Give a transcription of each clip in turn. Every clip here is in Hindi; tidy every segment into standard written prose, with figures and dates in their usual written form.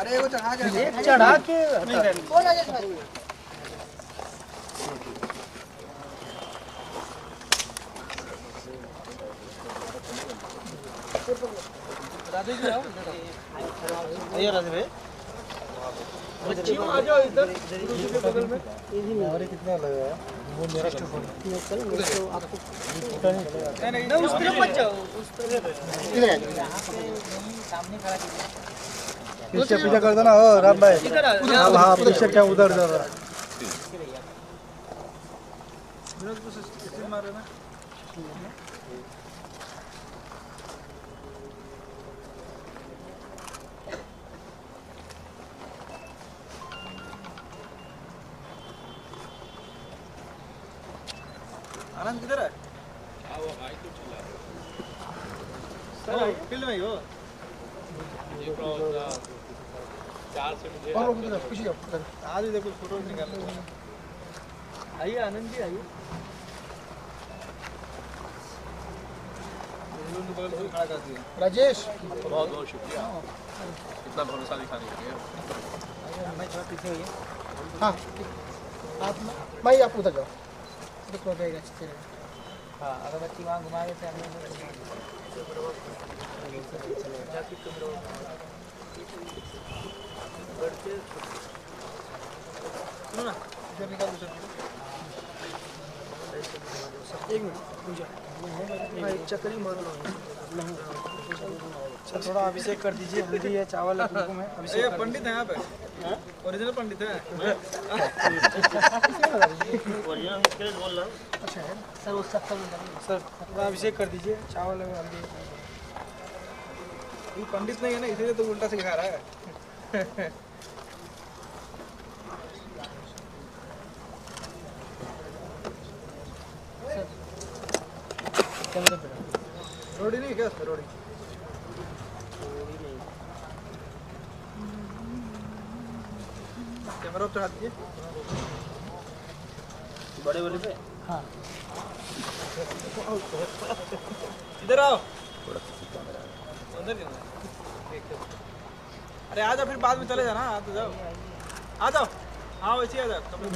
अरे वो चढ़ा के राधे जी आओ ये राधे भाई बच्चियों आ जाओ इधर के बगल में। और कितना लगेगा वो मेरा फोन तो आपको नहीं ना उस तरफ मत जाओ उस तरफ सामने खड़ा कीजिए पीछे पीछे कर देना हो राम भाई। हाँ पीछे क्या उधर जा रहा विनोद को स्टिक मार रहे ना। आनंद किधर है? वो भाई तो चला सर फील्ड में ही हो। ये क्रॉस 4 से मुझे और उधर पीछे जाओ आज ही देखो फोटो निकाल लो। आइए आनंद जी आइए। दोनों बगल से खड़ा कर दिए। राजेश बहुत बहुत शुक्रिया इतना भरोसा दिखाने के लिए। मैं थोड़ा पीछे हुई हाँ आप भाई आप उधर जाओ देखो देगा अच्छे से। हाँ अगरबत्ती वहाँ घुमाए थे हमने सुनो ना इधर निकाल दो सर। एक मिनट पूजा भाई चक्री मार लो। सर थोड़ा अभिषेक कर दीजिए। हल्दी है चावल है कुमकुम है। अभिषेक पंडित है यहाँ पे ओरिजिनल पंडित है। अच्छा है सर उस सब सर थोड़ा अभिषेक कर दीजिए। चावल है हल्दी है। ये पंडित नहीं है ना इसीलिए तो उल्टा से खा रहा है। रोड़ी नहीं क्या सर रोड़ी कैमरा उठा दीजिए बड़े वाले पे। हाँ इधर आओ अंदर क्यों? अरे आ जाओ फिर बाद में चले जाना। आ तो जाओ आ जाओ। हाँ वैसे ही आ जाओ कपड़े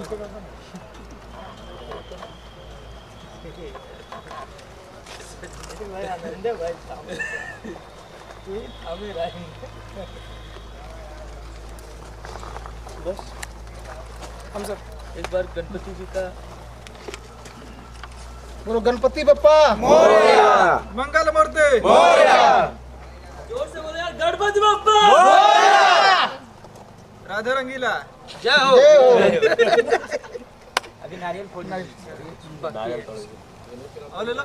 भाई आनंद है भाई बस हम सब एक बार गणपति जी का बोलो गणपति बप्पा मंगल मूर्ति जोर से बोले यार गणपति बप्पा राधा रंगीला जय हो। अभी नारियल फोड़ना और ले लो।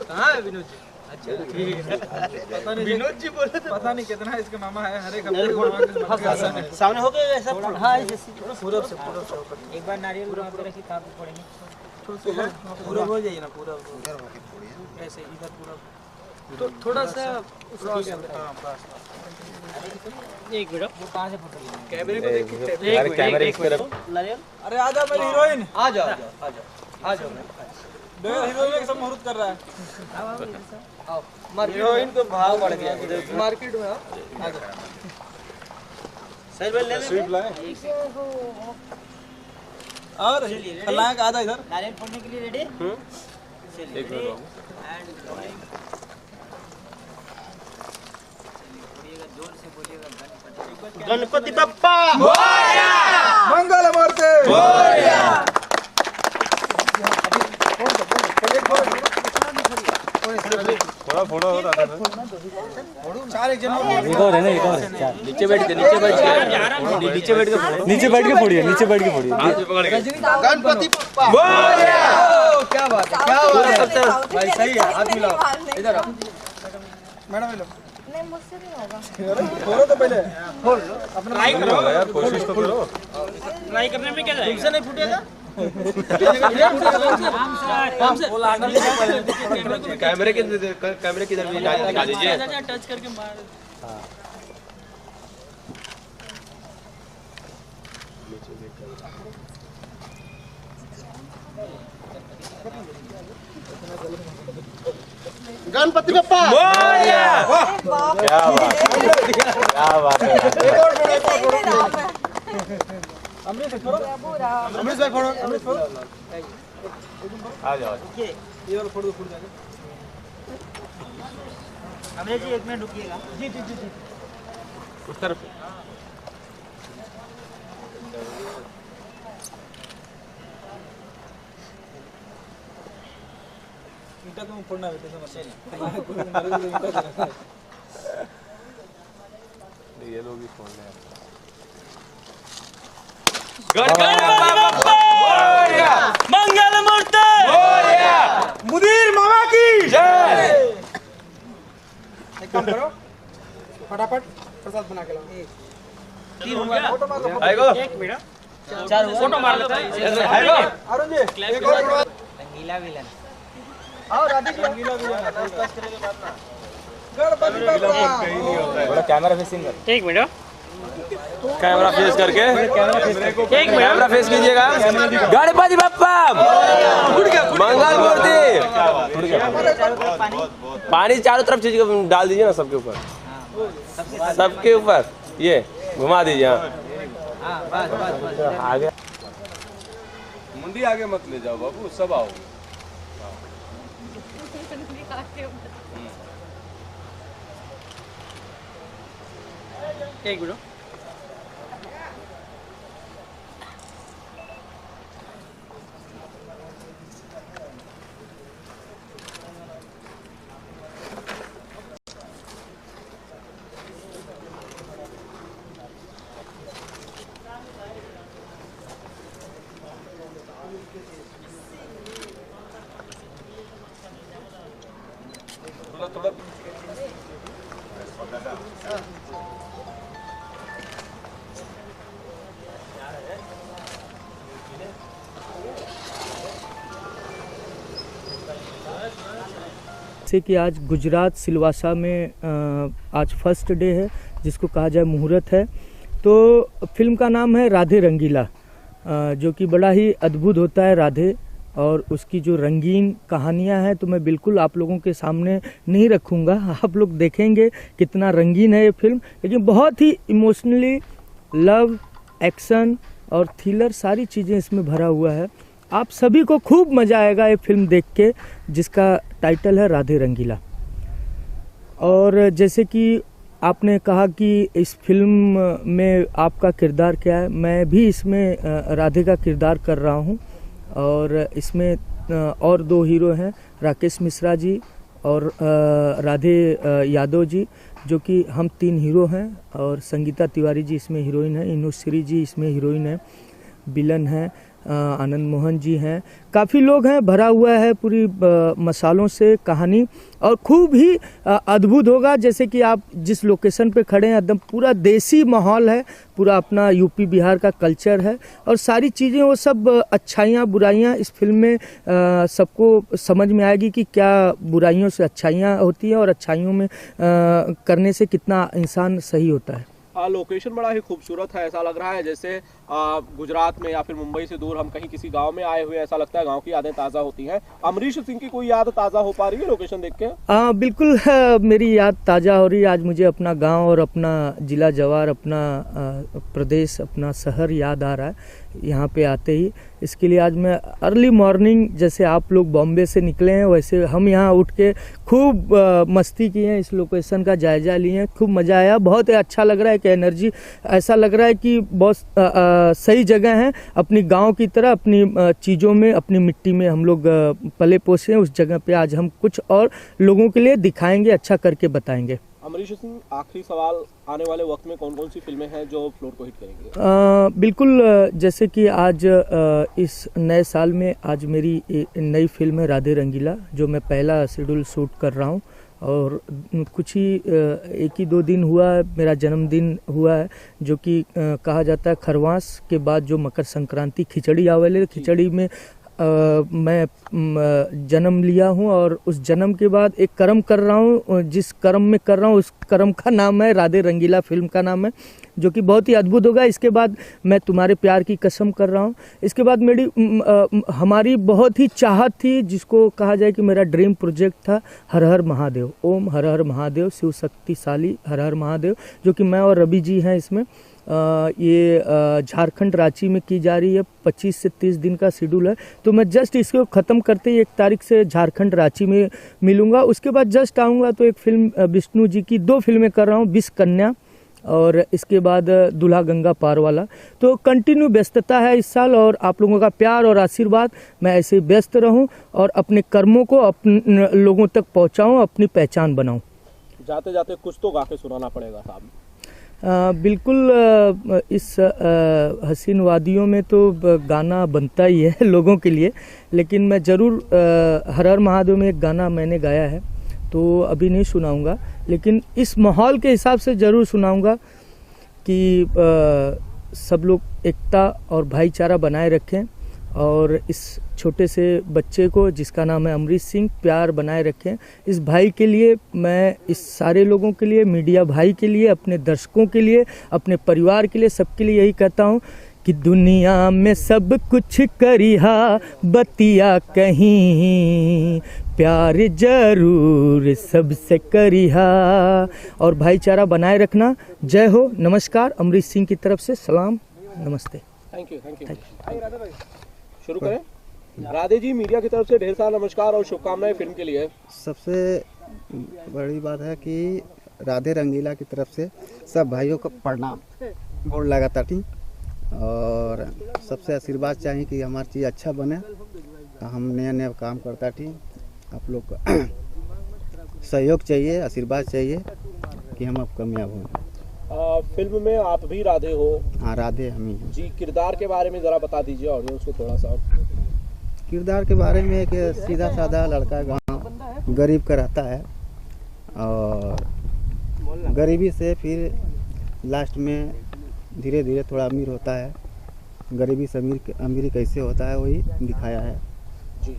कहाँ है विनोद जी? अच्छा ठीक है। पता नहीं विनोद जी बोले तो पता नहीं कितना इसका मामा है। हर एक हफ्ते को मामा के मामा के सामने हो गया ऐसा। हाँ पूरब से एक बार नारियल वहाँ पे रखी कहाँ पे फोड़ेंगे? पूरा हो जाइए ना पूरा ऐसे इधर पूरा तो थोड़ा सा एक मिनट वो कहाँ से फोटो लेंगे? कैमरे को देखिए। कैमरे इस तरफ नारियल अरे आ जाओ मेरी हीरोइन। आ जाओ आ जाओ दो हीरोइन एक सब मुहूर्त कर रहा है। आओ हीरोइन तो भाव बढ़ गया मार्केट में आ जाओ। सही बोल ले स्वीट लाए और खलनायक आ जाओ इधर। नारियल फोड़ने के लिए रेडी? चलिए एक मिनट एंड जोर से बोलिएगा गणपति बप्पा मंगल मूर्ति थोड़ा फोड़ा हो रहा था चार एक जन एक और है ना एक और नीचे बैठ के फोड़िए नीचे बैठ के फोड़िए हाथ में पकड़ के गणपति बप्पा क्या बात है भाई सही है। हाथ मिलाओ इधर आओ मैडम लो। नहीं मुझसे नहीं होगा। खोलो तो पहले खोल अपना ट्राई करो यार कोशिश तो करो ट्राई करने में क्या जाएगा? तुमसे नहीं फूटेगा? कैमरे के इधर भी दिखा दीजिए टच करके मार। गणपति बप्पा क्या बात है। अमरीश भाई फोड़ो, अमरीश फोड़ो। आ जाओ। ये वाला फोड़ दो, फूट जाएगा। अमरीश जी 1 मिनट रुकिएगा। जी जी जी जी। उस तरफ ईंटा तो फोड़ना है कैसे मत ये लोग ही फोड़ रहे हैं। मंगल मूर्ति मुदीर मामा की जय। एक काम करो, फटाफट प्रसाद बना के लाओ। 3 हो गया। फोटो मारो। आएगो 1 मिनट 4 हुआ। फोटो मार लेते हैं। आएगो अरुण जी एक और रंगीला विलन। आओ राधे जी रंगीला भी है। गणपति बप्पा थोड़ा कैमरा फेसिंग कर। 1 मिनट। कैमरा फेस करके कैमरा फेस कीजिएगा। गणपति बप्पा मंगल मूर्ति। पानी चारों तरफ चीज डाल दीजिए ना, सबके ऊपर, सबके ऊपर ये घुमा दीजिए। आगे मुंडी आगे मत ले जाओ बाबू, सब आओ। एक मिनट। थोड़ा जैसे कि आज गुजरात सिलवासा में आज फर्स्ट डे है, जिसको कहा जाए मुहूर्त है। तो फिल्म का नाम है राधे रंगीला, जो कि बड़ा ही अद्भुत होता है राधे, और उसकी जो रंगीन कहानियां हैं तो मैं बिल्कुल आप लोगों के सामने नहीं रखूंगा। आप लोग देखेंगे कितना रंगीन है ये फिल्म, लेकिन बहुत ही इमोशनली लव, एक्शन और थ्रिलर सारी चीज़ें इसमें भरा हुआ है। आप सभी को खूब मज़ा आएगा ये फिल्म देख के, जिसका टाइटल है राधे रंगीला। और जैसे कि आपने कहा कि इस फिल्म में आपका किरदार क्या है, मैं भी इसमें राधे का किरदार कर रहा हूँ। और इसमें और 2 हीरो हैं, राकेश मिश्रा जी और राधे यादव जी, जो कि हम 3 हीरो हैं। और संगीता तिवारी जी इसमें हीरोइन है, इनुश्री जी इसमें हीरोइन है, विलन है आनंद मोहन जी हैं, काफ़ी लोग हैं, भरा हुआ है पूरी मसालों से कहानी, और खूब ही अद्भुत होगा। जैसे कि आप जिस लोकेशन पे खड़े हैं एकदम पूरा देसी माहौल है, पूरा अपना यूपी बिहार का कल्चर है, और सारी चीज़ें वो सब अच्छाइयाँ बुराइयाँ इस फिल्म में सबको समझ में आएगी कि क्या बुराइयों से अच्छाइयाँ होती हैं और अच्छाइयों में करने से कितना इंसान सही होता है। लोकेशन बड़ा ही खूबसूरत है, ऐसा लग रहा है जैसे गुजरात में या फिर मुंबई से दूर हम कहीं किसी गांव में आए हुए, ऐसा लगता है गांव की यादें ताज़ा होती हैं। अमरीश सिंह की कोई याद ताज़ा हो पा रही है लोकेशन देख के? बिल्कुल मेरी याद ताज़ा हो रही है। आज मुझे अपना गांव और अपना जिला जवार, अपना प्रदेश, अपना शहर याद आ रहा है यहाँ पे आते ही। इसके लिए आज मैं अर्ली मॉर्निंग, जैसे आप लोग बॉम्बे से निकले हैं वैसे हम यहाँ उठ के खूब मस्ती की है, इस लोकेशन का जायजा लिए हैं, खूब मज़ा आया, बहुत अच्छा लग रहा है कि एनर्जी, ऐसा लग रहा है कि बहुत सही जगह है, अपनी गांव की तरह अपनी चीज़ों में, अपनी मिट्टी में हम लोग पले पोसे हैं। उस जगह पे आज हम कुछ और लोगों के लिए दिखाएंगे, अच्छा करके बताएंगे। अमरीश सिंह, आखिरी सवाल, आने वाले वक्त में कौन कौन सी फिल्में हैं जो फ्लोर को हिट करेंगी? बिल्कुल, जैसे कि आज इस नए साल में आज मेरी नई फिल्म है राधे रंगीला, जो मैं पहला शेड्यूल शूट कर रहा हूँ। और कुछ ही 1-2 दिन हुआ है, मेरा जन्मदिन हुआ है, जो कि कहा जाता है खरवास के बाद जो मकर संक्रांति खिचड़ी आवेले, खिचड़ी में मैं जन्म लिया हूँ, और उस जन्म के बाद एक कर्म कर रहा हूँ, जिस कर्म में कर रहा हूँ उस कर्म का नाम है राधे रंगीला, फिल्म का नाम है। जो कि बहुत ही अद्भुत होगा। इसके बाद मैं तुम्हारे प्यार की कसम कर रहा हूँ। इसके बाद हमारी बहुत ही चाहत थी, जिसको कहा जाए कि मेरा ड्रीम प्रोजेक्ट था, हर हर महादेव, ओम हर हर महादेव, शिव शक्तिशाली हर हर महादेव, जो कि मैं और रवि जी हैं इसमें। ये झारखंड रांची में की जा रही है। 25 से 30 दिन का शेड्यूल है। तो मैं जस्ट इसको ख़त्म करते ही 1 तारीख से झारखंड रांची में मिलूंगा। उसके बाद जस्ट आऊँगा तो एक फिल्म विष्णु जी की 2 फिल्में कर रहा हूँ, विष कन्या और इसके बाद दूल्हा गंगा पार वाला। तो कंटिन्यू व्यस्तता है इस साल, और आप लोगों का प्यार और आशीर्वाद, मैं ऐसे व्यस्त रहूं और अपने कर्मों को अपने लोगों तक पहुंचाऊं, अपनी पहचान बनाऊं। जाते जाते कुछ तो गा के सुनाना पड़ेगा साहब। बिल्कुल, इस हसीन वादियों में तो गाना बनता ही है लोगों के लिए, लेकिन मैं ज़रूर हर हर महादेव में एक गाना मैंने गाया है, तो अभी नहीं सुनाऊंगा, लेकिन इस माहौल के हिसाब से ज़रूर सुनाऊंगा कि सब लोग एकता और भाईचारा बनाए रखें, और इस छोटे से बच्चे को जिसका नाम है अमरीश सिंह, प्यार बनाए रखें। इस भाई के लिए, मैं इस सारे लोगों के लिए, मीडिया भाई के लिए, अपने दर्शकों के लिए, अपने परिवार के लिए, सबके लिए यही कहता हूँ कि दुनिया में सब कुछ करिहा, बतिया कहीं, प्यार जरूर सबसे करिहा, और भाईचारा बनाए रखना। जय हो, नमस्कार। अमरीश सिंह की तरफ से सलाम, नमस्ते। Thank you. शुरू करें। राधे जी, मीडिया की तरफ से ढेर सारा नमस्कार और शुभकामनाएं फिल्म के लिए। सबसे बड़ी बात है कि राधे रंगीला की तरफ से सब भाइयों को प्रणाम, गोड़ लगाता थी, और सबसे आशीर्वाद चाहिए कि हमारी चीज़ अच्छा बने। हम नया नया काम करता थी, आप लोग का सहयोग चाहिए, आशीर्वाद चाहिए कि हम अब कामयाब हों। फिल्म में आप भी राधे हो? हाँ, राधे हम ही हैं। जी, किरदार के बारे में ज़रा बता दीजिए ऑडियंस को थोड़ा सा। किरदार के बारे में एक सीधा साधा लड़का, गांव गरीब का रहता है, और गरीबी से फिर लास्ट में धीरे धीरे थोड़ा अमीर होता है। गरीबी से अमीरी कैसे होता है वही दिखाया है जी।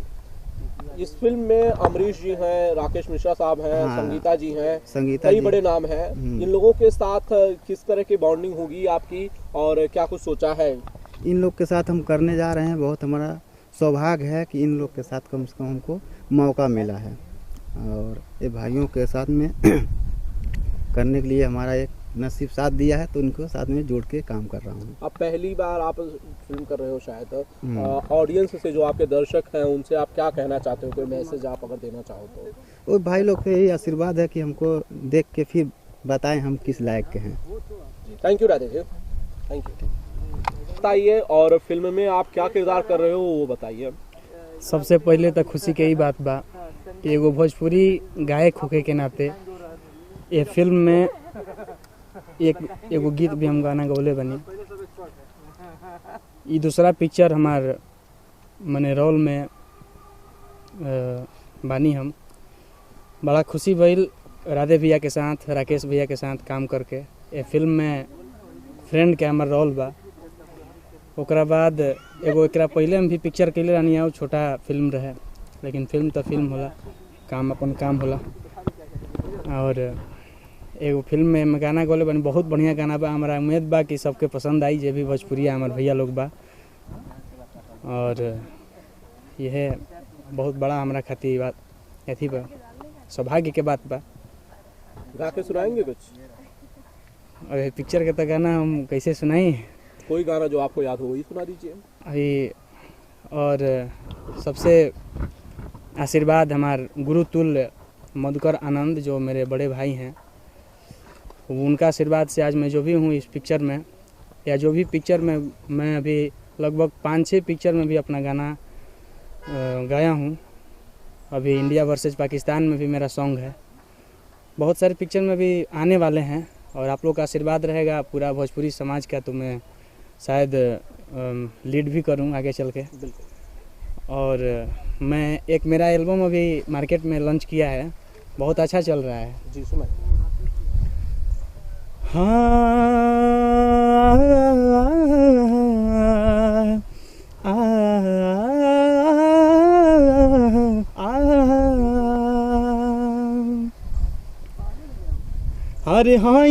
इस फिल्म में अमरीश जी हैं, राकेश मिश्रा साहब हैं, हाँ, संगीता जी हैं, संगीता कई जी बड़े नाम हैं। इन लोगों के साथ किस तरह की बॉन्डिंग होगी आपकी, और क्या कुछ सोचा है? इन लोग के साथ हम करने जा रहे हैं। बहुत हमारा सौभाग्य है कि इन लोग के साथ कम से कम हमको मौका मिला है, और ये भाइयों के साथ में करने के लिए हमारा एक नसीब साथ दिया है, तो उनको साथ में जोड़ के काम कर रहा हूँ। अब पहली बार आप फिल्म कर रहे हो शायद, ऑडियंस से, जो आपके दर्शक हैं, उनसे आप क्या कहना चाहते हो? कोई मैसेज आप अगर देना चाहो तो? वो भाई लोग से यही आशीर्वाद है कि हमको देख के फिर बताएं हम किस लायक के हैं। Thank you Radhe ji, thank you. बताइए, और फिल्म में आप क्या किरदार कर रहे हो वो बताइए। सबसे पहले तो खुशी के ही बात बा कि एगो भोजपुरी गायक होके के नाते ये फिल्म में एगो गीत भी हम गाना गौले बनी। ये दूसरा पिक्चर हमार मने रोल में बानी। हम बड़ा खुशी भइल राधे भैया के साथ, राकेश भैया के साथ काम करके। ये फिल्म में फ्रेंड के हमार रोल बा। ओकरा बाद एगो एकरा पहले हम भी पिक्चर कैले रहनी है, छोटा फिल्म रहे, लेकिन फिल्म तो फिल्म होला, काम अपन काम होला। और एगो फिल्म में हम गाना गौले बनी, बहुत बढ़िया गाना बा। हमारा उम्मीद बा कि सबके पसंद आई, जे भी भोजपुरिया हमारे भैया लोग बा। और यह बहुत बड़ा हमारा खातिर बात अथी बा, सौभाग्य के बात बा। गा के सुनाएंगे कुछ? और पिक्चर के तो गाना हम कैसे सुनाई? कोई गाना जो आपको याद हो वही सुना दीजिए अभी। और सबसे आशीर्वाद हमार गुरुतुल्य मधुकर आनंद, जो मेरे बड़े भाई हैं, उनका आशीर्वाद से आज मैं जो भी हूँ इस पिक्चर में, या जो भी पिक्चर में मैं अभी लगभग 5-6 पिक्चर में भी अपना गाना गाया हूँ। अभी इंडिया वर्सेस पाकिस्तान में भी मेरा सॉन्ग है। बहुत सारे पिक्चर में भी आने वाले हैं, और आप लोग का आशीर्वाद रहेगा पूरा भोजपुरी समाज का, तो मैं शायद लीड भी करूं आगे चल के। और मैं एक मेरा एल्बम अभी मार्केट में लॉन्च किया है, बहुत अच्छा चल रहा है जी, सुनाइए। अरे हाँ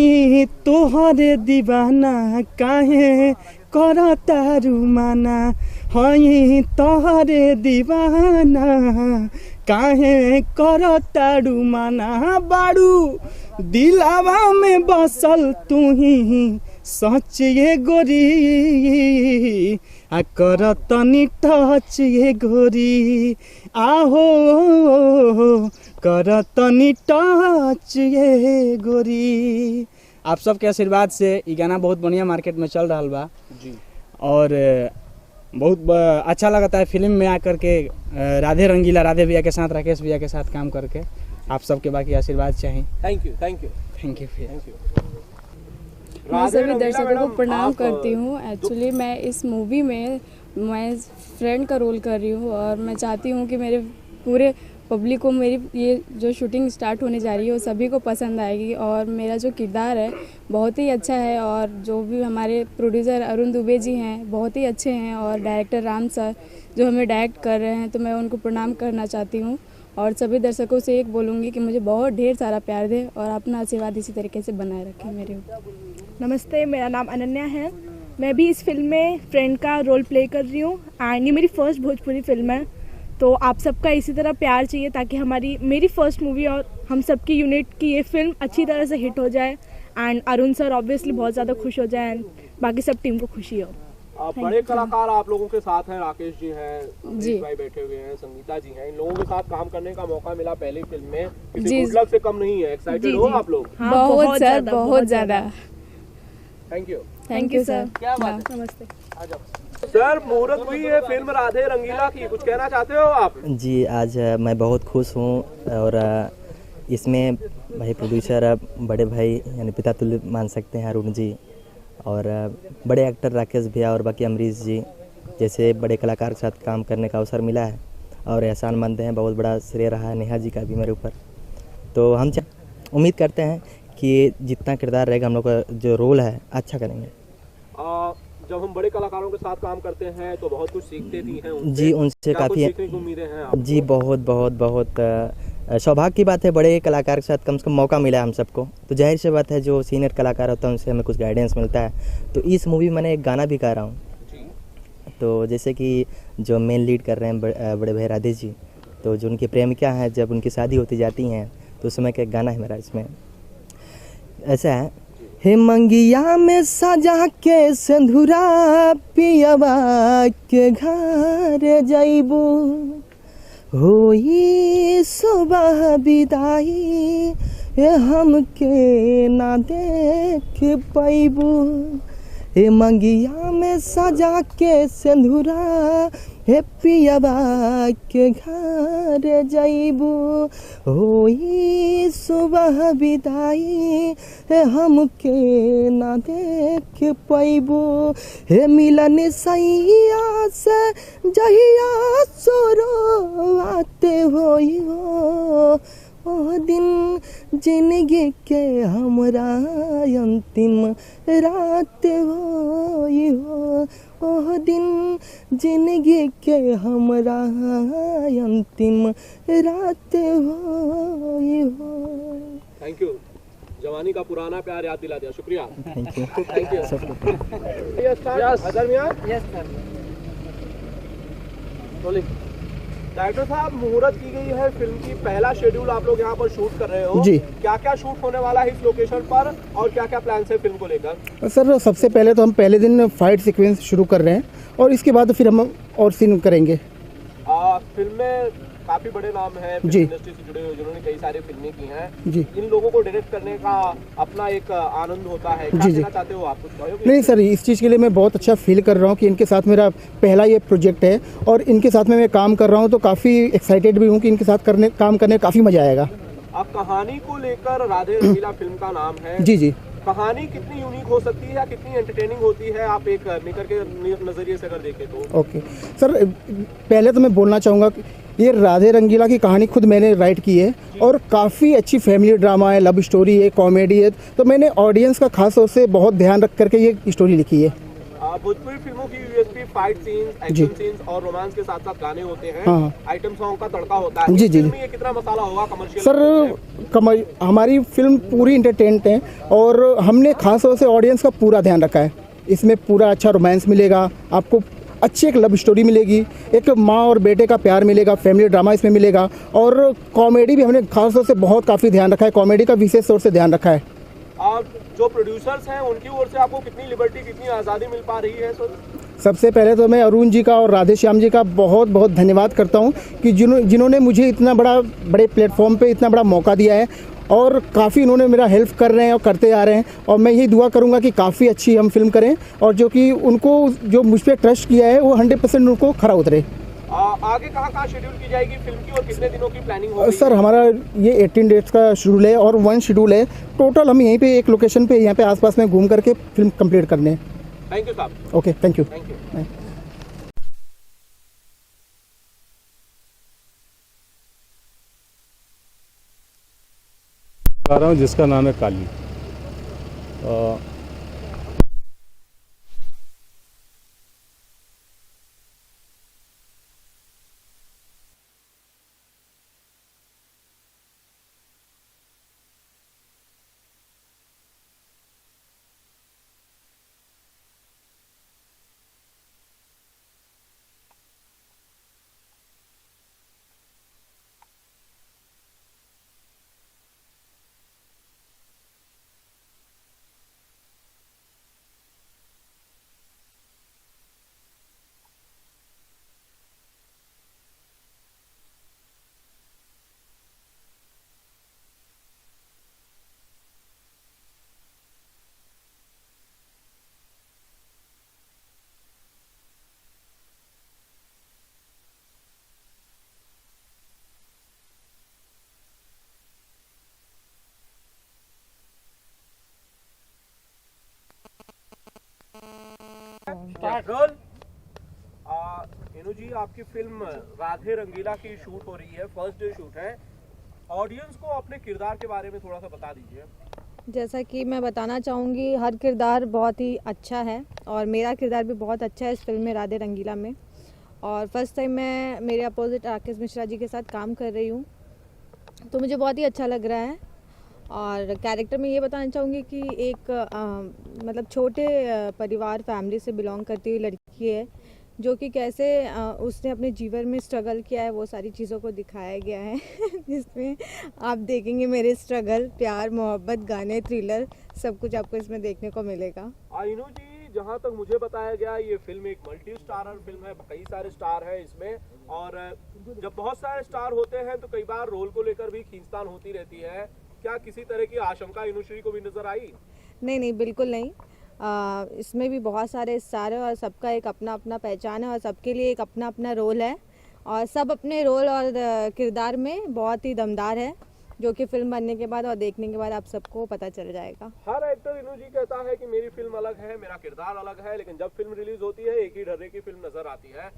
तोहरे दीवाना काहे करता रुमाना, हाँ तोहरे दीवाना काहे करता रुमाना, बाड़ू दिलावा में बसल तू ही सच ये गोरी, आ कर तनी टच ये गोरी, आहो कर तनी टच ये गोरी। आप सबके आशीर्वाद से ये गाना बहुत बढ़िया मार्केट में चल रहा बा जी, और बहुत अच्छा लगता है फिल्म में आकर के राधे रंगीला राधे भैया के साथ राकेश भैया के साथ काम करके। आप सबके बाकी आशीर्वाद चाहिए। Thank you thank you thank you thank you. मैं सभी दर्शकों को प्रणाम करती हूँ। एक्चुअली मैं इस मूवी में मैं फ्रेंड का रोल कर रही हूँ और मैं चाहती हूँ कि मेरे पूरे पब्लिक को मेरी ये जो शूटिंग स्टार्ट होने जा रही है वो सभी को पसंद आएगी, और मेरा जो किरदार है बहुत ही अच्छा है, और जो भी हमारे प्रोड्यूसर अरुण दुबे जी हैं बहुत ही अच्छे हैं, और डायरेक्टर राम सर जो हमें डायरेक्ट कर रहे हैं, तो मैं उनको प्रणाम करना चाहती हूँ। और सभी दर्शकों से एक बोलूँगी कि मुझे बहुत ढेर सारा प्यार दे और अपना आशीर्वाद इसी तरीके से बनाए रखें मेरे ऊपर। नमस्ते, मेरा नाम अनन्या है। मैं भी इस फिल्म में फ्रेंड का रोल प्ले कर रही हूँ एंड ये मेरी फर्स्ट भोजपुरी फिल्म है, तो आप सबका इसी तरह प्यार चाहिए ताकि मेरी फर्स्ट मूवी और हम सबकी यूनिट की ये फिल्म अच्छी तरह से हिट हो जाए, एंड अरुण सर ऑब्वियसली बहुत ज़्यादा खुश हो जाए एंड बाकी सब टीम को खुशी हो। बड़े कलाकार आप लोगों के साथ हैं, राकेश जी हैं, जी भाई बैठे हुए हैं, संगीता जी हैं, इन लोगों के साथ काम करने का मौका मिला पहली फिल्म में, किसी गुड लक से कम नहीं है। एक्साइटेड हो आप लोग? हाँ, बहुत सर, बहुत ज़्यादा। Thank you sir. क्या बात है? नमस्ते सर, मुहूर्त हुई है फिल्म राधे रंगीला की, कुछ कहना चाहते हो आप? जी, आज मैं बहुत खुश हूँ, और इसमें भाई प्रोड्यूसर बड़े भाई यानी पिता तुल्य मान सकते हैं अरुण जी, और बड़े एक्टर राकेश भैया और बाकी अमरीश जी जैसे बड़े कलाकार के साथ काम करने का अवसर मिला है, और एहसानमंद हैं। बहुत बड़ा श्रेय रहा है नेहा जी का भी मेरे ऊपर। तो हम उम्मीद करते हैं कि जितना किरदार रहेगा हम लोग का जो रोल है अच्छा करेंगे। जब हम बड़े कलाकारों के साथ काम करते हैं तो बहुत कुछ सीखते भी हैं उनसे। जी, उनसे काफ़ी सीखने की उम्मीदें हैं आपको? जी, बहुत बहुत बहुत सौभाग्य की बात है, बड़े कलाकार के साथ कम से कम मौका मिला है हम सबको। तो जाहिर सी बात है जो सीनियर कलाकार होता है उनसे हमें कुछ गाइडेंस मिलता है। तो इस मूवी में मैंने एक गाना भी गा रहा हूँ, तो जैसे कि जो मेन लीड कर रहे हैं बड़े भाई राधे जी, तो जो उनकी प्रेमिका हैं जब उनकी शादी होती जाती हैं तो उस समय का एक गाना है मेरा, इसमें ऐसा है। हे मंगिया में सजा के सिंदूरा पियवा के घर जाइबू, होई सुबह विदाई हमके ना देख पाइबू। हे मंगिया में सजा के सिंदूरा हे पियवा के घर जाइबू, होई सुबह विदाई हमके ना देख पाइबू। हे मिलन सैया से जहिया सुरो आते होई हो, ओ दिन जिंदगी के हमरा अंतिम रात होई हो, ओ दिन जिंदगी के हमरा अंतिम रात होई हो। Thank you. जवानी का पुराना प्यार याद दिला दिया, शुक्रिया। Thank you. Thank you. Director साहब, मुहूर्त की गई है फिल्म की, पहला शेड्यूल आप लोग यहाँ पर शूट कर रहे हो जी। क्या क्या शूट होने वाला है इस लोकेशन पर और क्या क्या प्लान है फिल्म को लेकर? सर, सबसे पहले तो हम पहले दिन फाइट सीक्वेंस शुरू कर रहे हैं और इसके बाद फिर हम और सीन करेंगे। फिल्म में काफी बड़े नाम हैं जी, इंडस्ट्री से जुड़े हुए जिन्होंने कई सारी फिल्में की हैं जी। इन लोगों को डायरेक्ट करने का अपना एक आनंद होता है, क्या कहना चाहते हो आप? कुछ नहीं सर, इस चीज़ के लिए मैं बहुत अच्छा फील कर रहा हूँ कि इनके साथ मेरा पहला ये प्रोजेक्ट है और इनके साथ में मैं काम कर रहा हूँ, तो काफ़ी एक्साइटेड भी हूँ कि इनके साथ काम करने काफ़ी मज़ा आएगा। अब कहानी को लेकर राधे रंगीला फिल्म का नाम है जी। कहानी कितनी यूनिक हो सकती है या कितनी एंटरटेनिंग होती है, आप एक मेकर के नजरिए से अगर देखें तो? ओके सर, पहले तो मैं बोलना चाहूँगा कि ये राधे रंगीला की कहानी खुद मैंने राइट की है और काफ़ी अच्छी फैमिली ड्रामा है, लव स्टोरी है, कॉमेडी है, तो मैंने ऑडियंस का खास तौर से बहुत ध्यान रख करके ये स्टोरी लिखी है। भोजपुरी फिल्मों की USP fight scenes, action scenes और रोमांस के साथ साथ गाने होते हैं। हाँ। आइटम सॉन्ग का तड़का होता है। जी, इस जी। फिल्म में ये कितना मसाला होगा कमर्शियल? सर हमारी फिल्म पूरी इंटरटेनमेंट है और हमने खास तौर से ऑडियंस का पूरा ध्यान रखा है। इसमें पूरा अच्छा रोमांस मिलेगा आपको, अच्छी एक लव स्टोरी मिलेगी, एक माँ और बेटे का प्यार मिलेगा, फैमिली ड्रामा इसमें मिलेगा और कॉमेडी भी हमने खास तौर से बहुत काफ़ी ध्यान रखा है, कॉमेडी का विशेष तौर से ध्यान रखा है। आप जो प्रोड्यूसर्स हैं उनकी ओर से आपको कितनी लिबर्टी, कितनी आज़ादी मिल पा रही है सर? सबसे पहले तो मैं अरुण जी का और राधे श्याम जी का बहुत बहुत धन्यवाद करता हूं कि जिन्होंने मुझे इतना बड़े प्लेटफॉर्म पे इतना बड़ा मौका दिया है और काफ़ी इन्होंने मेरा हेल्प कर रहे हैं और करते आ रहे हैं और मैं यही दुआ करूंगा कि काफ़ी अच्छी हम फिल्म करें और जो कि उनको जो मुझ पर ट्रस्ट किया है वो 100% उनको खरा उतरे। आगे कहाँ शेड्यूल की जाएगी फिल्म की और कितने दिनों की प्लानिंग होगी? सर हमारा ये 18 डेट्स का शेड्यूल है और 1 शेड्यूल है टोटल। हम यहीं पे एक लोकेशन पे यहाँ पे आसपास में घूम करके फिल्म कंप्लीट करने। थैंक यू साहब। Okay, thank you. गा रहा हूँ जिसका नाम है काली। रोल। इनू जी, आपकी फिल्म राधे रंगीला की शूट हो रही है, फर्स्ट डे शूट है। ऑडियंस को अपने किरदार के बारे में थोड़ा सा बता दीजिए। जैसा कि मैं बताना चाहूँगी, हर किरदार बहुत ही अच्छा है और मेरा किरदार भी बहुत अच्छा है इस फिल्म में राधे रंगीला में। और फर्स्ट टाइम मैं मेरे अपोजिट राकेश मिश्रा जी के साथ काम कर रही हूँ, तो मुझे बहुत ही अच्छा लग रहा है। और कैरेक्टर में ये बताना चाहूँगी कि एक मतलब छोटे परिवार फैमिली से बिलोंग करती हुई लड़की है जो कि कैसे उसने अपने जीवन में स्ट्रगल किया है, वो सारी चीज़ों को दिखाया गया है जिसमें आप देखेंगे मेरे स्ट्रगल, प्यार, मोहब्बत, गाने, थ्रिलर, सब कुछ आपको इसमें देखने को मिलेगा। आइनू जी, जहाँ तक मुझे बताया गया ये फिल्म एक मल्टी स्टारर फिल्म है, कई सारे स्टार हैं इसमें और जब बहुत सारे स्टार होते हैं तो कई बार रोल को लेकर भी खींचतान होती रहती है। क्या किसी तरह की आशंका इनुश्री को भी नजर आई? नहीं, बिल्कुल नहीं। इसमें भी बहुत सारे स्टार हैं और सबका एक अपना अपना पहचान है और सबके लिए एक अपना अपना रोल है और सब अपने रोल और किरदार में बहुत ही दमदार है, जो कि फिल्म बनने के बाद और देखने के बाद आप सबको पता चल जाएगा। हर एक्टर इनू जी कहता है कि मेरी फिल्म अलग है, मेरा किरदार अलग है, लेकिन जब फिल्म रिलीज होती है एक ही ढर्रे की फिल्म नजर आती है।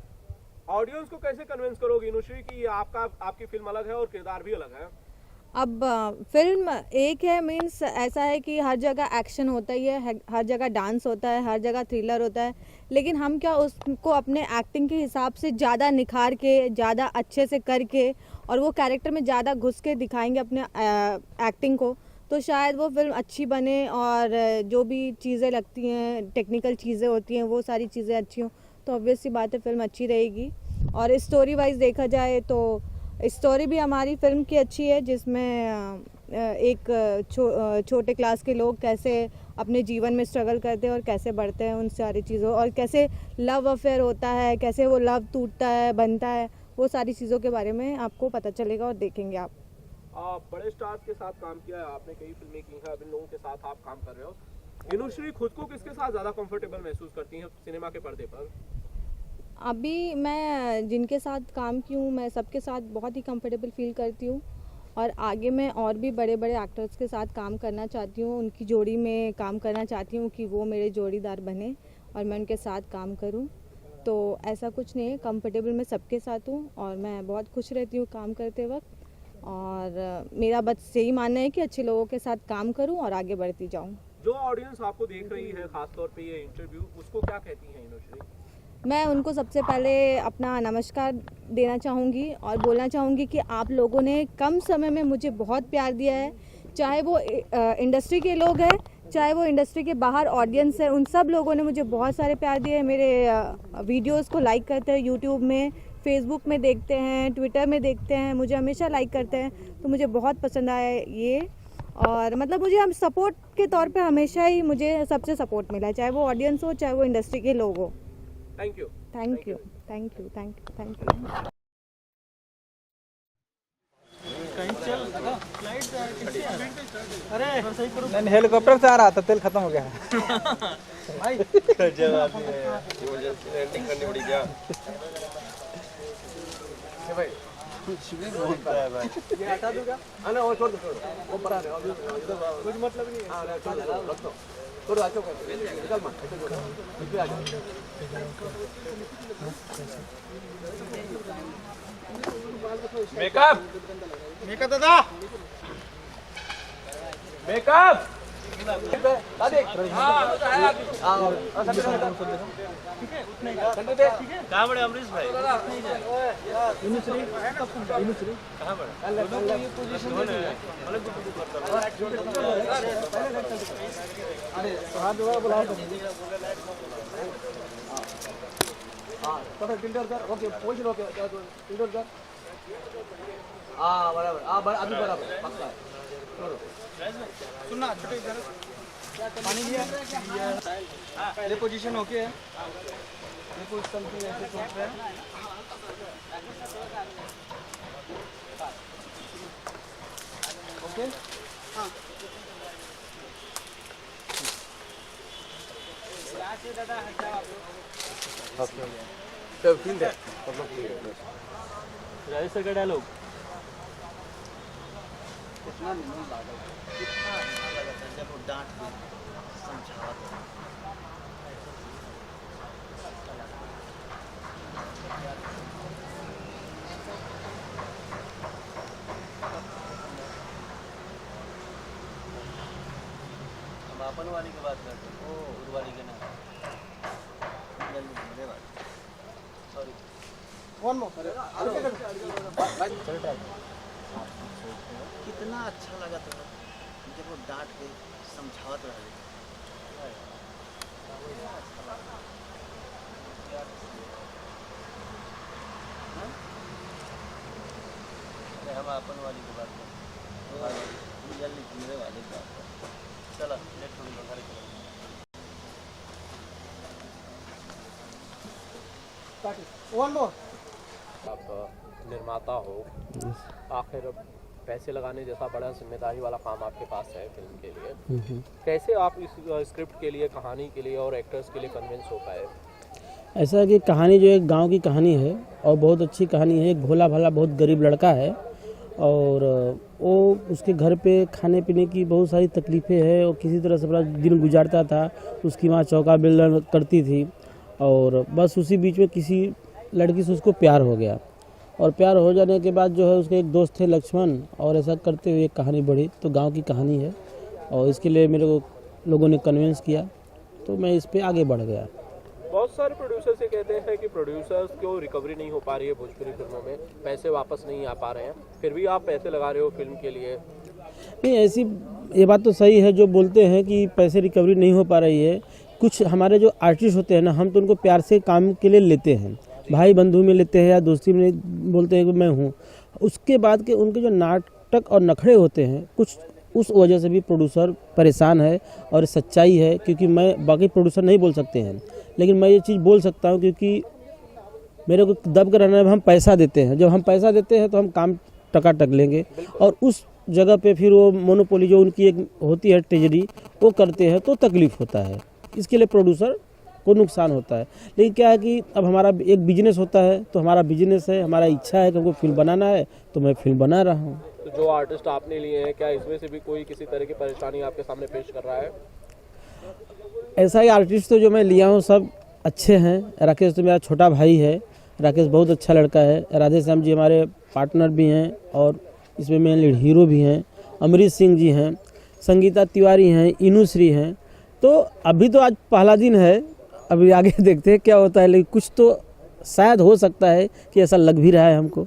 ऑडियंस को कैसे कन्विंस करोगे इनुश्री कि आपकी फिल्म अलग है और किरदार भी अलग है? अब फिल्म एक है, मीन्स ऐसा है कि हर जगह एक्शन होता ही है, हर जगह डांस होता है, हर जगह थ्रिलर होता है, लेकिन हम क्या उसको अपने एक्टिंग के हिसाब से ज़्यादा निखार के, ज़्यादा अच्छे से करके और वो कैरेक्टर में ज़्यादा घुस के दिखाएंगे अपने एक्टिंग को, तो शायद वो फिल्म अच्छी बने और जो भी चीज़ें लगती हैं, टेक्निकल चीज़ें होती हैं, वो सारी चीज़ें अच्छी हों, तो ऑब्वियस सी बात है फिल्म अच्छी रहेगी। और स्टोरी वाइज देखा जाए तो स्टोरी भी हमारी फिल्म की अच्छी है, जिसमें एक छोटे क्लास के लोग कैसे अपने जीवन में स्ट्रगल करते हैं और कैसे बढ़ते हैं उन सारी चीज़ों, और कैसे लव अफेयर होता है, कैसे वो लव टूटता है, बनता है, वो सारी चीज़ों के बारे में आपको पता चलेगा और देखेंगे आप। बड़े स्टार्स के साथ काम किया है आपने, कई फिल्में की हैं, अब इन लोगों के साथ आप काम कर रहे हो। इनुश्री खुद को किसके साथ ज़्यादा कंफर्टेबल महसूस करती हैं सिनेमा के पर्दे पर? अभी मैं जिनके साथ काम की हूँ, मैं सबके साथ बहुत ही कंफर्टेबल फील करती हूँ और आगे मैं और भी बड़े बड़े एक्टर्स के साथ काम करना चाहती हूँ, उनकी जोड़ी में काम करना चाहती हूँ कि वो मेरे जोड़ीदार बने और मैं उनके साथ काम करूँ। तो ऐसा कुछ नहीं है, कंफर्टेबल मैं सबके साथ हूँ और मैं बहुत खुश रहती हूँ काम करते वक्त और मेरा बस यही मानना है कि अच्छे लोगों के साथ काम करूँ और आगे बढ़ती जाऊँ। जो ऑडियंस आपको देख रही है खासतौर पे ये इंटरव्यू, उसको क्या कहती हैं इनोश्री? मैं उनको सबसे पहले अपना नमस्कार देना चाहूँगी और बोलना चाहूँगी कि आप लोगों ने कम समय में मुझे बहुत प्यार दिया है, चाहे वो इंडस्ट्री के लोग हैं, चाहे वो इंडस्ट्री के बाहर ऑडियंस है, उन सब लोगों ने मुझे बहुत सारे प्यार दिए हैं। मेरे वीडियोस को लाइक करते हैं, यूट्यूब में, फेसबुक में देखते हैं, ट्विटर में देखते हैं, मुझे हमेशा लाइक करते हैं, तो मुझे बहुत पसंद आया ये। और मतलब मुझे हम सपोर्ट के तौर पे हमेशा ही मुझे सबसे सपोर्ट मिला है, चाहे वो ऑडियंस हो, चाहे वो इंडस्ट्री के लोग हो। Thank you, thank you, thank you, thank you, thank you. अरे हेलीकॉप्टर से आ रहा था, तेल खत्म हो गया भाई। लैंडिंग करनी पड़ी क्या भाई? ये हटा दूंगा। हाँ ना, और छोड़ दो, वो परा है, कुछ मतलब नहीं है। छोड़ दो, रख दो, छोड़ दो, निकल मत, ऐसे छोड़ो, इसमें आ जाओ। मेकअप, मेकअप दादा, मेकअप। कहाँ बड़े अमरीश भाई? कहाँ बड़े? ओके, पोजीशन ओके, टिल्डर कर। हाँ बराबर, हाँ अभी बराबर, पक्का है। सुनना, छोटे इधर पानी लिया, ये पोजीशन ओके है, ये कुछ समथिंग ऐसे सोच रहे हैं। ओके, हाँ दादा हटाओ आप लोग। ओके, तो फील है, मतलब फील है। राजेश सर का डायलॉग कितना नहीं लगा, कितना अच्छा लगा था जब वो डांट के समझावा था। हम अपन वाली की बात करते हैं, ओ उर्वाली के ना जल्दी मेरे बात, सॉरी वन मोर, कितना अच्छा लगा था जब वो डांट के समझावत रहे। हम अपन वाली की बात करते, जल्दी मेरे वाले की बात करते। चलो लेट हो गया, घर चलो। One more. आप निर्माता हो, आखिर पैसे लगाने जैसा बड़ा जिम्मेदारी वाला काम आपके पास है फिल्म के लिए, कैसे आप इस स्क्रिप्ट के लिए, कहानी के लिए और एक्टर्स के लिए कन्विंस हो पाए? ऐसा है कि कहानी जो एक गांव की कहानी है और बहुत अच्छी कहानी है। एक भोला भाला बहुत गरीब लड़का है और वो उसके घर पे खाने पीने की बहुत सारी तकलीफ़ें हैं और किसी तरह से अपना दिन गुजारता था। उसकी माँ चौका बेलन करती थी और बस उसी बीच में किसी लड़की से उसको प्यार हो गया और प्यार हो जाने के बाद जो है उसके एक दोस्त थे लक्ष्मण, और ऐसा करते हुए एक कहानी बढ़ी। तो गांव की कहानी है और इसके लिए मेरे को लोगों ने कन्विंस किया तो मैं इस पे आगे बढ़ गया। बहुत सारे प्रोड्यूसर से कहते हैं कि प्रोड्यूसर्स को रिकवरी नहीं हो पा रही है भोजपुरी फिल्मों में, पैसे वापस नहीं आ पा रहे हैं, फिर भी आप पैसे लगा रहे हो फिल्म के लिए। नहीं, ऐसी ये बात तो सही है जो बोलते हैं कि पैसे रिकवरी नहीं हो पा रही है। कुछ हमारे जो आर्टिस्ट होते हैं ना, हम तो उनको प्यार से काम के लिए लेते हैं, भाई बंधु में लेते हैं या दोस्ती में बोलते हैं कि मैं हूँ। उसके बाद के उनके जो नाटक और नखड़े होते हैं, कुछ उस वजह से भी प्रोड्यूसर परेशान है और सच्चाई है। क्योंकि मैं, बाकी प्रोड्यूसर नहीं बोल सकते हैं, लेकिन मैं ये चीज़ बोल सकता हूँ क्योंकि मेरे को दब कर रहना है। हम पैसा देते हैं, जब हम पैसा देते हैं तो हम काम टकाटक लेंगे और उस जगह पे फिर वो मोनोपोली जो उनकी एक होती है ट्रेजरी, वो करते हैं तो तकलीफ़ होता है। इसके लिए प्रोड्यूसर को नुकसान होता है। लेकिन क्या है कि अब हमारा एक बिजनेस होता है, तो हमारा बिजनेस है, हमारा इच्छा है कि हमको फिल्म बनाना है तो मैं फिल्म बना रहा हूँ। तो जो आर्टिस्ट आपने लिए हैं, क्या इसमें से भी कोई किसी तरह की परेशानी आपके सामने पेश कर रहा है? ऐसा ही आर्टिस्ट तो जो मैं लिया हूँ सब अच्छे हैं। राकेश तो मेरा छोटा भाई है, राकेश बहुत अच्छा लड़का है। राधे श्याम जी हमारे पार्टनर भी हैं और इसमें मेन लीड हीरो भी हैं। अमरीश सिंह जी हैं, संगीता तिवारी हैं, इनूश्री हैं। तो अभी तो आज पहला दिन है, अभी आगे देखते हैं क्या होता है, लेकिन कुछ तो शायद हो सकता है कि ऐसा लग भी रहा है हमको।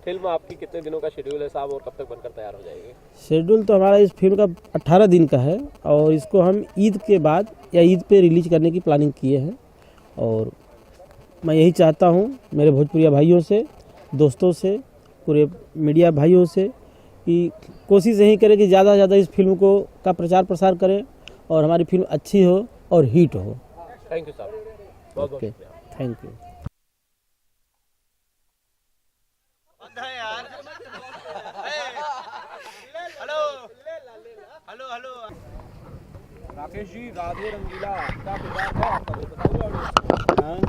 फिल्म आपकी कितने दिनों का शेड्यूल है साहब, और कब तक बनकर तैयार हो जाएगी? शेड्यूल तो हमारा इस फिल्म का 18 दिन का है, और इसको हम ईद के बाद या ईद पे रिलीज करने की प्लानिंग किए हैं। और मैं यही चाहता हूँ मेरे भोजपुरिया भाइयों से, दोस्तों से, पूरे मीडिया भाइयों से कि कोशिश यही करें कि ज़्यादा से ज़्यादा इस फिल्म को का प्रचार प्रसार करें और हमारी फिल्म अच्छी हो और हिट हो। थैंक यू साहब, बहुत बहुत शुक्रिया। Thank you. राकेश जी, राधे रंगीला क्या किरदार है आपका, बताइए।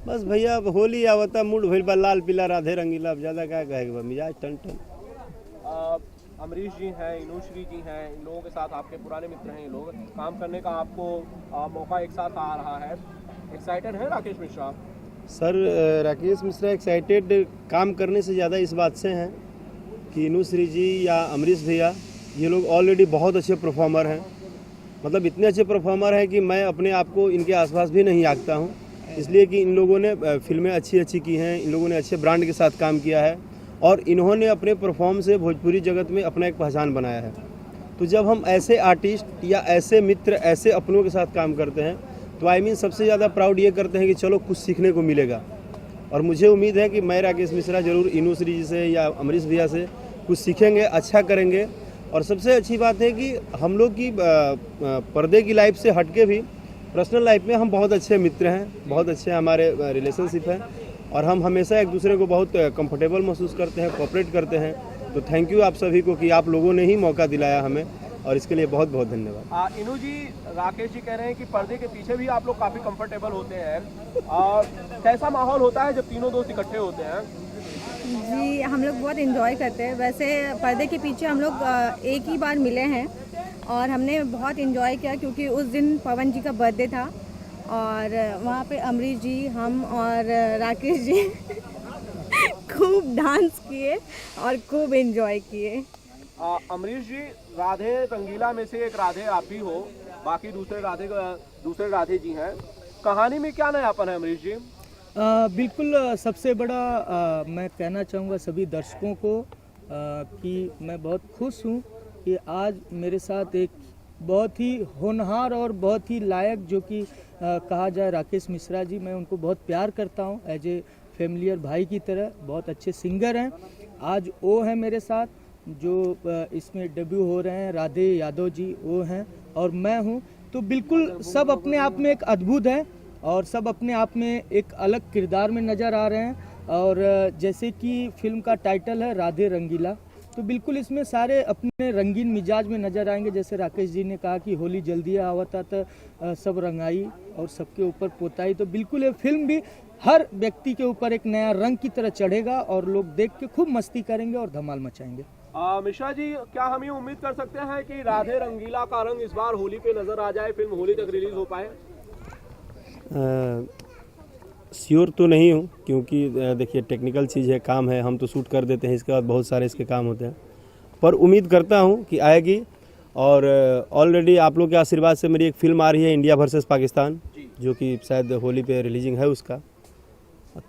बस भैया अब होली आवता, मूड भइल बा लाल पीला राधे रंगीला, अब ज्यादा क्या कहेगा, मिजाज टन टन। अमरीश जी हैं, इनूश्री जी हैं, इन लोगों के साथ आपके पुराने मित्र हैं, ये लोग काम करने का आपको मौका एक साथ आ रहा है, एक्साइटेड है राकेश मिश्रा? सर राकेश मिश्रा एक्साइटेड काम करने से ज़्यादा इस बात से हैं कि इनूश्री जी या अमरीश भैया ये लोग ऑलरेडी बहुत अच्छे परफॉर्मर हैं, मतलब इतने अच्छे परफॉर्मर हैं कि मैं अपने आप को इनके आसपास भी नहीं आंकता हूँ, इसलिए कि इन लोगों ने फिल्में अच्छी अच्छी की हैं, इन लोगों ने अच्छे ब्रांड के साथ काम किया है और इन्होंने अपने परफॉर्म से भोजपुरी जगत में अपना एक पहचान बनाया है। तो जब हम ऐसे आर्टिस्ट या ऐसे मित्र, ऐसे अपनों के साथ काम करते हैं तो आई मीन सबसे ज़्यादा प्राउड ये करते हैं कि चलो कुछ सीखने को मिलेगा। और मुझे उम्मीद है कि मैं राकेश मिश्रा ज़रूर इनूश्री जी से या अमरीश भैया से कुछ सीखेंगे, अच्छा करेंगे। और सबसे अच्छी बात है कि हम लोग की पर्दे की लाइफ से हटके भी पर्सनल लाइफ में हम बहुत अच्छे मित्र हैं, बहुत अच्छे हमारे रिलेशनशिप हैं और हम हमेशा एक दूसरे को बहुत कंफर्टेबल महसूस करते हैं, कोऑपरेट करते हैं। तो थैंक यू आप सभी को कि आप लोगों ने ही मौका दिलाया हमें, और इसके लिए बहुत बहुत धन्यवाद। इनू जी, राकेश जी कह रहे हैं कि पर्दे के पीछे भी आप लोग काफ़ी कंफर्टेबल होते हैं, और कैसा माहौल होता है जब तीनों दोस्त इकट्ठे होते हैं? जी, हम लोग बहुत इन्जॉय करते हैं। वैसे पर्दे के पीछे हम लोग एक ही बार मिले हैं और हमने बहुत इन्जॉय किया क्योंकि उस दिन पवन जी का बर्थडे था और वहाँ पे अमरीश जी, हम और राकेश जी खूब डांस किए और खूब इन्जॉय किए। अमरीश जी, राधे रंगीला में से एक राधे आप ही हो, बाकी दूसरे राधे जी हैं, कहानी में क्या नयापन है अमरीश जी? बिल्कुल, सबसे बड़ा मैं कहना चाहूँगा सभी दर्शकों को कि मैं बहुत खुश हूँ कि आज मेरे साथ एक बहुत ही होनहार और बहुत ही लायक, जो कि कहा जाए, राकेश मिश्रा जी। मैं उनको बहुत प्यार करता हूँ, एज ए फैमिलियर भाई की तरह। बहुत अच्छे सिंगर हैं। आज वो हैं मेरे साथ जो इसमें डेब्यू हो रहे हैं, राधे यादव जी वो हैं और मैं हूँ। तो बिल्कुल सब अपने आप में एक अद्भुत है और सब अपने आप में एक अलग किरदार में नज़र आ रहे हैं। और जैसे कि फिल्म का टाइटल है राधे रंगीला, तो बिल्कुल इसमें सारे अपने रंगीन मिजाज में नज़र आएंगे। जैसे राकेश जी ने कहा कि होली जल्दी आवता तो सब रंगाई और सबके ऊपर पोताई, तो बिल्कुल ये फिल्म भी हर व्यक्ति के ऊपर एक नया रंग की तरह चढ़ेगा और लोग देख के खूब मस्ती करेंगे और धमाल मचाएंगे। मिश्रा जी, क्या हम ये उम्मीद कर सकते हैं कि राधे रंगीला का रंग इस बार होली पे नजर आ जाए, फिल्म होली तक रिलीज हो पाए? श्योर तो नहीं हूँ क्योंकि देखिए टेक्निकल चीज़ है, काम है, हम तो शूट कर देते हैं, इसके बाद बहुत सारे इसके काम होते हैं, पर उम्मीद करता हूँ कि आएगी। और ऑलरेडी आप लोग के आशीर्वाद से मेरी एक फ़िल्म आ रही है इंडिया वर्सेस पाकिस्तान, जो कि शायद होली पे रिलीजिंग है उसका।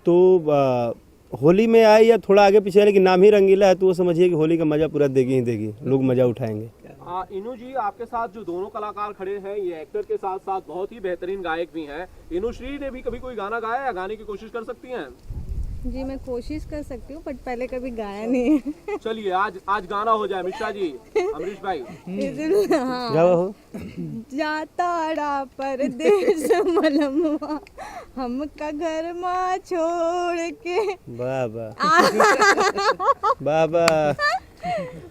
तो होली में आए या थोड़ा आगे पीछे, लेकिन नाम ही रंगीला है तो वो समझिए कि होली का मज़ा पूरा देगी ही देगी, लोग मज़ा उठाएंगे। इनू जी, आपके साथ जो दोनों कलाकार खड़े हैं, ये एक्टर के साथ साथ बहुत ही बेहतरीन गायक भी हैं। इनूश्री ने भी कभी कोई गाना गाया या गाने की कोशिश कर सकती हैं? जी, मैं कोशिश कर सकती हूँ बट पहले कभी गाया नहीं है। चलिए आज गाना हो जाए मिश्रा जी, अमरीश भाई। हाँ। जाताड़ा परदेश मलमवा हमका घर माँ छोड़ के। बाबा बाबा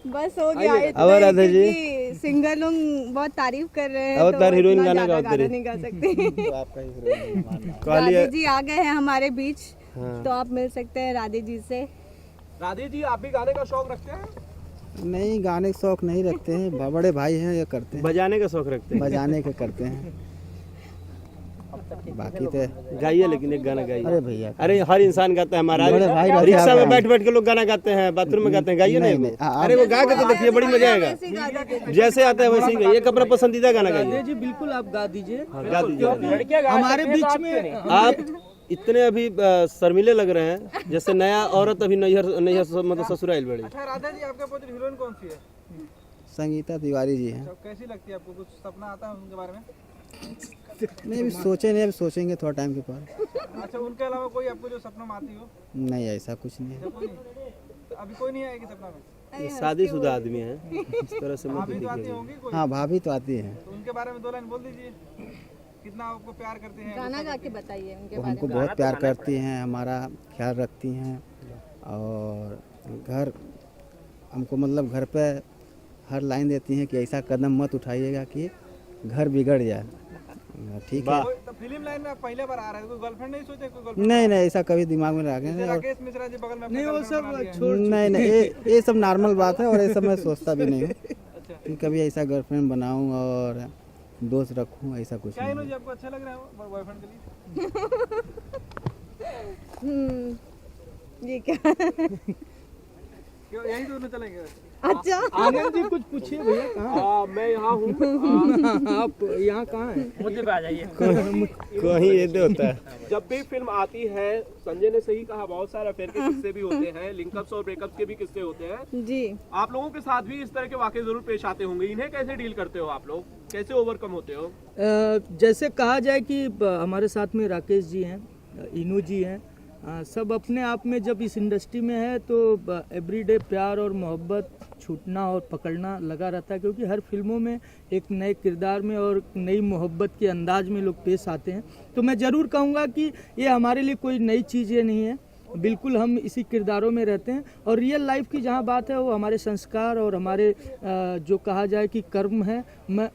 बस हो गया। अब राधा जी, सिंगर लोग बहुत तारीफ कर रहे हैं, तो हीरोइन गाना नहीं गा सकती। तो आपका हीरोइन राधे जी आ गए हैं हमारे बीच। हाँ। तो आप मिल सकते हैं राधे जी से। राधे जी, आप भी गाने का शौक रखते हैं? नहीं, गाने का शौक नहीं रखते हैं, बड़े भाई हैं, ये करते हैं। बजाने का शौक रखते हैं? बजाने का करते हैं। बाकी तो गाइए, लेकिन एक गाना गाइए। अरे भैया, अरे हर इंसान गाता है, हमारा बड़े भाई रहते रिक्शा हैं में आप बैठ बैठ के लोग गाना गाते हैं, बाथरूम में गाते हैं, गाइए ना एगो। अरे वो गा के तो देखिए, बड़ी मजा आएगा। जैसे आता है वैसे ही गाइए, एक अपना पसंदीदा गाना गाइए। जी बिल्कुल, आप गा दीजिए। गा दीजिए। हमारे बीच में आप इतने अभी शर्मिले लग रहे हैं, जैसे नया औरत अभी नैहर मतलब ससुराल बड़ी। राधा जी, आपका पोजीशन हीरोइन कौन सी है? संगीता तिवारी जी हैं। कैसी लगती है आपको? कुछ सपना आता है उनके बारे में? नहीं, अभी सोचे नहीं, अभी सोचेंगे थोड़ा टाइम के बाद। अच्छा, उनके अलावा कोई आपको जो सपना में आती हो? नहीं, ऐसा कुछ नहीं है। अभी कोई नहीं आएगी सपना में? ये शादीशुदा आदमी है, इस तरह से मत भाभी तो आती देखिए। होंगी कोई? हाँ, भाभी तो आती है। तो उनके बारे में 2 लाइन बोल दीजिए, कितना आपको प्यार करते हैं? गाना गा के बताइए उनके वो बारे हमको में। बहुत प्यार करती हैं, हमारा ख्याल रखती हैं, और घर हमको मतलब घर पे हर लाइन देती हैं कि ऐसा कदम मत उठाइएगा कि घर बिगड़ जाए। ठीक है। तो फिल्म लाइन में आप पहले बार आ रहे हैं, कोई गर्लफ्रेंड नहीं सोचे? कोई गर्लफ्रेंड? नहीं नहीं, ऐसा कभी दिमाग में रखे नहीं। और राकेश मिश्रा जी बगल में नहीं, वो सब नहीं नहीं, ये सब नॉर्मल बात है, और ये सब मैं सोचता भी नहीं हूँ कि कभी ऐसा गर्लफ्रेंड बनाऊँ और दोस्त रखूँ, ऐसा कुछ क्या नहीं। इन्होंने आपको अच्छा लग रहा है बॉयफ्रेंड के लिए? ये क्या? क्यों यहीं दोनों चलेंगे? अच्छा, आनंद जी कुछ पूछिए भैया। कहाँ? मैं यहाँ हूँ। आप यहाँ कहाँ हैं? मुझे पे आ जाइए। कहीं ये होता है। जब भी फिल्म आती है, संजय ने सही कहा, बहुत सारे अफेयर के किस्से भी होते हैं, लिंकअप्स और ब्रेकअप्स के भी किस्से होते हैं जी। आप लोगों के साथ भी इस तरह के वाकये जरूर पेश आते होंगे, इन्हें कैसे डील करते हो आप लोग, कैसे ओवरकम होते हो? जैसे कहा जाए कि हमारे साथ में राकेश जी हैं, इनू जी हैं, सब अपने आप में जब इस इंडस्ट्री में है तो एवरीडे प्यार और मोहब्बत छूटना और पकड़ना लगा रहता है, क्योंकि हर फिल्मों में एक नए किरदार में और नई मोहब्बत के अंदाज में लोग पेश आते हैं। तो मैं ज़रूर कहूँगा कि ये हमारे लिए कोई नई चीज़ें नहीं है, बिल्कुल हम इसी किरदारों में रहते हैं। और रियल लाइफ की जहाँ बात है, वो हमारे संस्कार और हमारे जो कहा जाए कि कर्म है,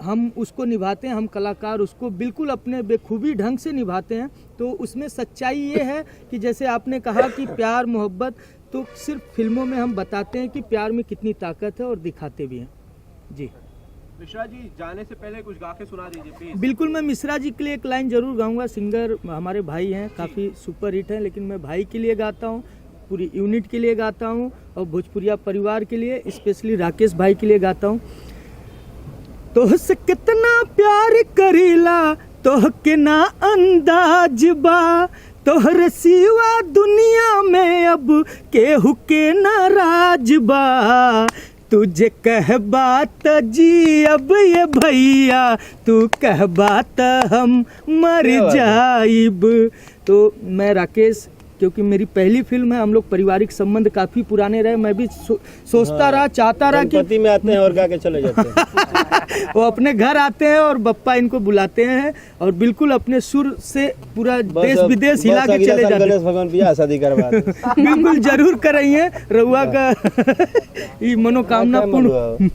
हम उसको निभाते हैं, हम कलाकार उसको बिल्कुल अपने बेखूबी ढंग से निभाते हैं। तो उसमें सच्चाई ये है कि जैसे आपने कहा कि प्यार मोहब्बत, तो सिर्फ फिल्मों में हम बताते हैं कि प्यार में कितनी ताकत है और दिखाते भी हैं। जी मिश्रा जी, जाने से पहले कुछ गा के सुना दीजिए प्लीज। बिल्कुल, मैं मिश्रा जी के लिए एक लाइन जरूर गाऊंगा। सिंगर हमारे भाई हैं, काफ़ी सुपर हिट हैं, लेकिन मैं भाई के लिए गाता हूं, पूरी यूनिट के लिए गाता हूं, और भोजपुरिया परिवार के लिए, स्पेशली राकेश भाई के लिए गाता हूं। तोहसे कितना प्यार करीला, तोह के ना अंदाज बा, तोहर सिवा दुनिया में अब केहू के नाराज बा, तुझे कह बात जी अब ये भैया, तू कह बात हम मर जाइब। तो मैं राकेश, क्योंकि मेरी पहली फिल्म है, हम लोग पारिवारिक संबंध काफ़ी पुराने रहे, मैं भी सोचता रहा, चाहता रहा कि गणपति में आते हैं और गा के चले जाते हैं। वो अपने घर आते हैं और बप्पा इनको बुलाते हैं, और बिल्कुल अपने सुर से पूरा देश विदेश हिला के चले जाते हैं। गणेश भगवान बियाह शादी करवा दें। बिल्कुल जरूर कराइए, रउआ का ये मनोकामना पूर्ण।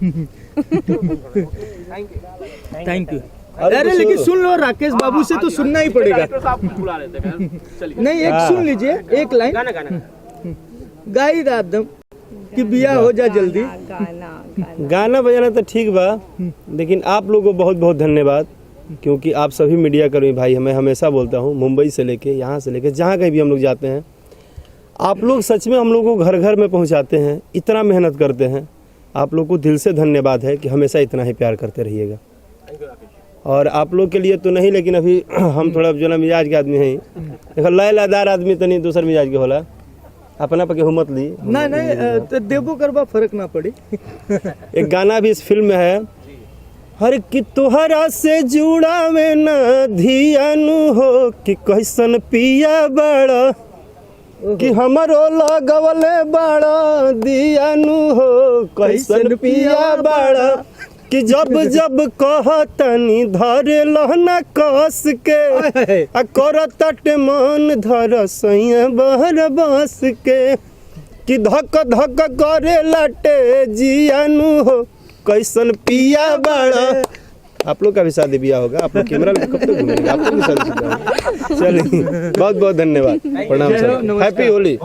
Thank you. अरे लेकिन सुन लो, राकेश बाबू से तो सुनना ही पड़ेगा। बुला लेते हैं, चलिए। नहीं, एक सुन लीजिए, एक लाइन गाई दादम कि बिया हो जा जल्दी। गाना बजाना तो ठीक बा, लेकिन आप लोगों को बहुत बहुत धन्यवाद, क्योंकि आप सभी मीडिया कर्मी भाई, मैं हमेशा बोलता हूँ, मुंबई से लेके यहाँ से लेके जहाँ कहीं भी हम लोग जाते हैं, आप लोग सच में हम लोग को घर घर में पहुँचाते हैं, इतना मेहनत करते हैं। आप लोग को दिल से धन्यवाद है कि हमेशा इतना ही प्यार करते रहिएगा। और आप लोग के लिए तो नहीं, लेकिन अभी हम थोड़ा जो ना मिजाज के आदमी हैं, देखो लय लयदार आदमी तो नहीं, दूसर मिजाज के होला, अपना पके हुमत ली ना नहीं, तो देबो करबा फर्क ना पड़ी। एक गाना भी इस फिल्म में है, हर कि तोहरा से जुड़ा में न धियानु हो कि कैसन पिया बड़ा, कि हमारो लगवले बड़ा दियानु हो कैसन पिया बड़ा, कि जब जब कहतनी धरे लहना कस के, आ करतट मन धर सैया बहर बस के, कि धक धक करे लटे जियानु हो कैसन पिया बड़ा। आप लोग का भी शादी ब्याह होगा, आप लोग कैमरा में कब तक घूमेंगे, आप लोग भी शादी। चलिए, बहुत बहुत धन्यवाद, प्रणाम सर, हैप्पी होली।